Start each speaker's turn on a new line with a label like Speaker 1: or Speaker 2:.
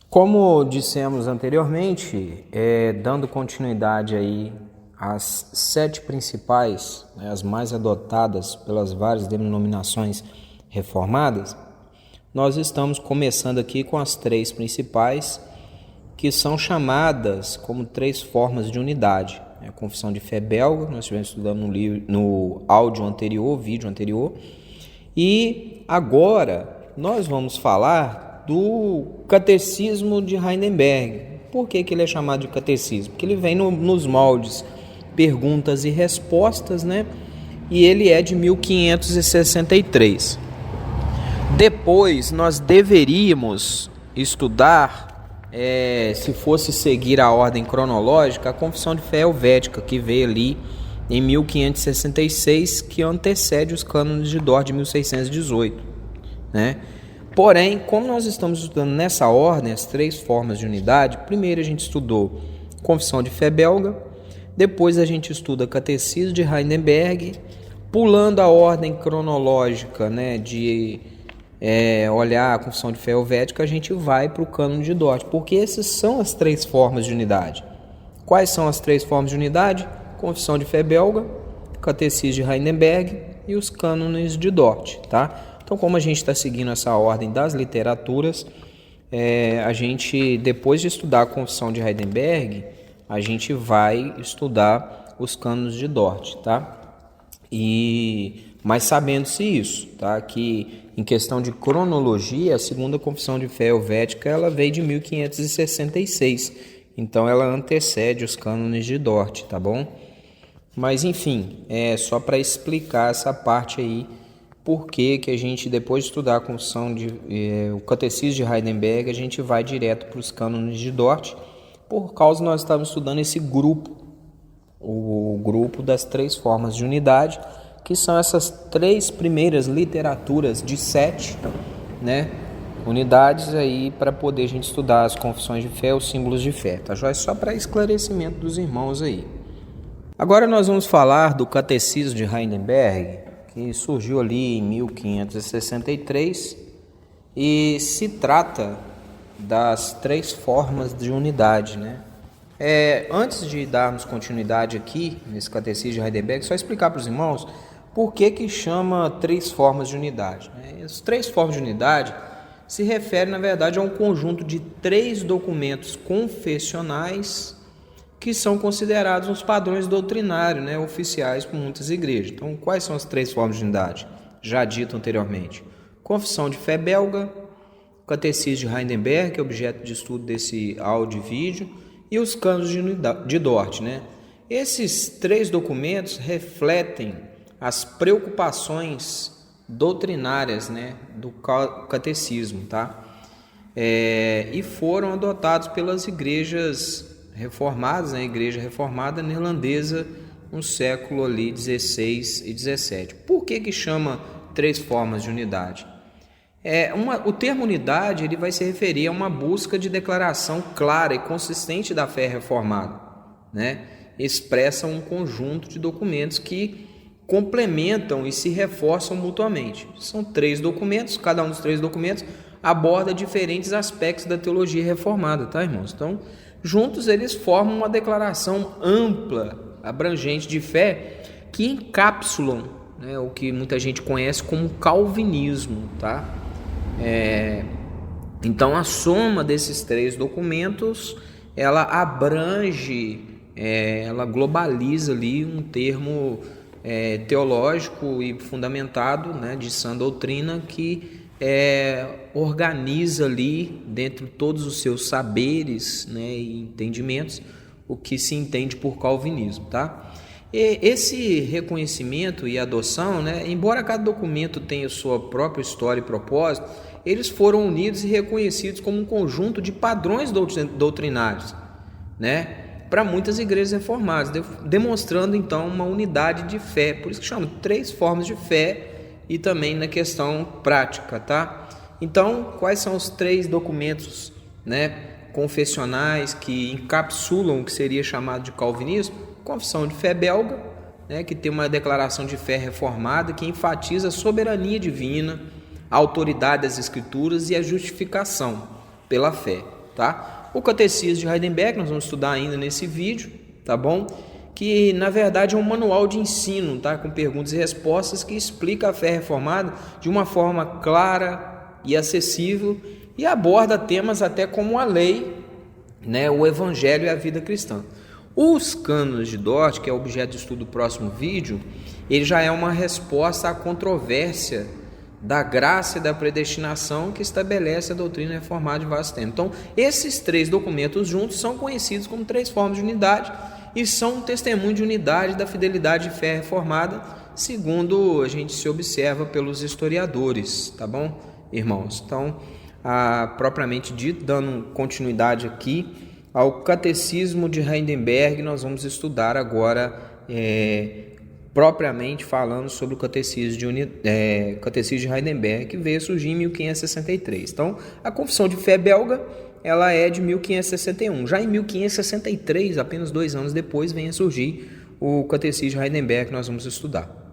Speaker 1: Como dissemos anteriormente, dando continuidade aí às 7 principais, as mais adotadas pelas várias denominações reformadas, nós estamos começando aqui com as 3 principais, que são chamadas como 3 formas de unidade. A Confissão de Fé Belga, nós estivemos estudando no vídeo anterior, e agora nós vamos falar do Catecismo de Heidelberg. Por que ele é chamado de catecismo? Porque ele vem nos moldes perguntas e respostas, né? E ele é de 1563. Depois nós deveríamos estudar, se fosse seguir a ordem cronológica, a Confissão de Fé Helvética, que veio ali em 1566, que antecede os cânones de Dort de 1618, né? Porém, como nós estamos estudando nessa ordem, as 3 formas de unidade, primeiro a gente estudou Confissão de Fé Belga, depois a gente estuda Catecismo de Heidelberg, pulando a ordem cronológica, né, de olhar a Confissão de Fé Helvética, a gente vai para o Cânon de Dort, porque essas são as 3 formas de unidade. Quais são as 3 formas de unidade? Confissão de Fé Belga, Catecismo de Heidelberg e os cânones de Dort, tá? Então, como a gente está seguindo essa ordem das literaturas, a gente, depois de estudar a Confissão de Heidelberg, a gente vai estudar os cânones de Dort, tá? Mas sabendo-se isso, tá? Que em questão de cronologia, a segunda Confissão de Fé Helvética, ela veio de 1566, então ela antecede os cânones de Dort, tá bom? Mas enfim, só para explicar essa parte aí, por que a gente, depois de estudar a Confissão o Catecismo de Heidelberg, a gente vai direto para os cânones de Dort, por causa nós estávamos estudando esse grupo, o grupo das 3 formas de unidade, que são essas 3 primeiras literaturas de 7, né, unidades aí para poder a gente estudar as confissões de fé, os símbolos de fé, tá joia? Só para esclarecimento dos irmãos aí. Agora nós vamos falar do Catecismo de Heidelberg, que surgiu ali em 1563 e se trata das 3 formas de unidade, né? Antes de darmos continuidade aqui nesse Catecismo de Heidelberg, só explicar para os irmãos por que chama 3 formas de unidade, né? As 3 formas de unidade se referem, na verdade, a um conjunto de 3 documentos confessionais que são considerados os padrões doutrinários, né, oficiais por muitas igrejas. Então, quais são as 3 formas de unidade? Já dito anteriormente. Confissão de Fé Belga, Catecismo de Heidelberg, que é objeto de estudo desse áudio e vídeo, e os cânones de Dort, né? Esses 3 documentos refletem as preocupações doutrinárias, né, do catecismo, tá? E foram adotados pelas igrejas reformadas, né, a igreja reformada neerlandesa no século ali 16 e 17. Por que chama 3 formas de unidade? O termo unidade ele vai se referir a uma busca de declaração clara e consistente da fé reformada, né? Expressa um conjunto de documentos que complementam e se reforçam mutuamente. São 3 documentos, cada um dos 3 documentos aborda diferentes aspectos da teologia reformada, tá, irmãos? Então, juntos eles formam uma declaração ampla, abrangente de fé, que encapsulam, né, o que muita gente conhece como calvinismo, tá? Então a soma desses 3 documentos, ela abrange, ela globaliza ali um termo teológico e fundamentado, né, de sã doutrina, que organiza ali, dentro de todos os seus saberes, né, e entendimentos, o que se entende por calvinismo, tá? E esse reconhecimento e adoção, né, embora cada documento tenha sua própria história e propósito, eles foram unidos e reconhecidos como um conjunto de padrões doutrinários, né, para muitas igrejas reformadas, demonstrando então uma unidade de fé. Por isso que chama 3 formas de fé, e também na questão prática, tá? Então, quais são os 3 documentos, né, confessionais que encapsulam o que seria chamado de calvinismo? Confissão de Fé Belga, né, que tem uma declaração de fé reformada que enfatiza a soberania divina, a autoridade das Escrituras e a justificação pela fé. tá? O Catecismo de Heidelberg, nós vamos estudar ainda nesse vídeo, tá bom? Que na verdade é um manual de ensino, tá? Com perguntas e respostas que explica a fé reformada de uma forma clara e acessível e aborda temas até como a lei, né? O Evangelho e a vida cristã. Os cânones de Dort, que é objeto de estudo do próximo vídeo, ele já é uma resposta à controvérsia da graça e da predestinação que estabelece a doutrina reformada de vários tempos. Então, esses três documentos juntos são conhecidos como três formas de unidade e são um testemunho de unidade da fidelidade de fé reformada, segundo a gente se observa pelos historiadores, tá bom, irmãos? Então, propriamente dito, dando continuidade aqui ao Catecismo de Heidelberg, nós vamos estudar agora propriamente falando sobre o Catecismo de Heidelberg, que veio surgir em 1563. Então, a Confissão de Fé belga, ela é de 1561. Já em 1563, apenas 2 anos depois, vem a surgir o Catecismo de Heidelberg, que nós vamos estudar.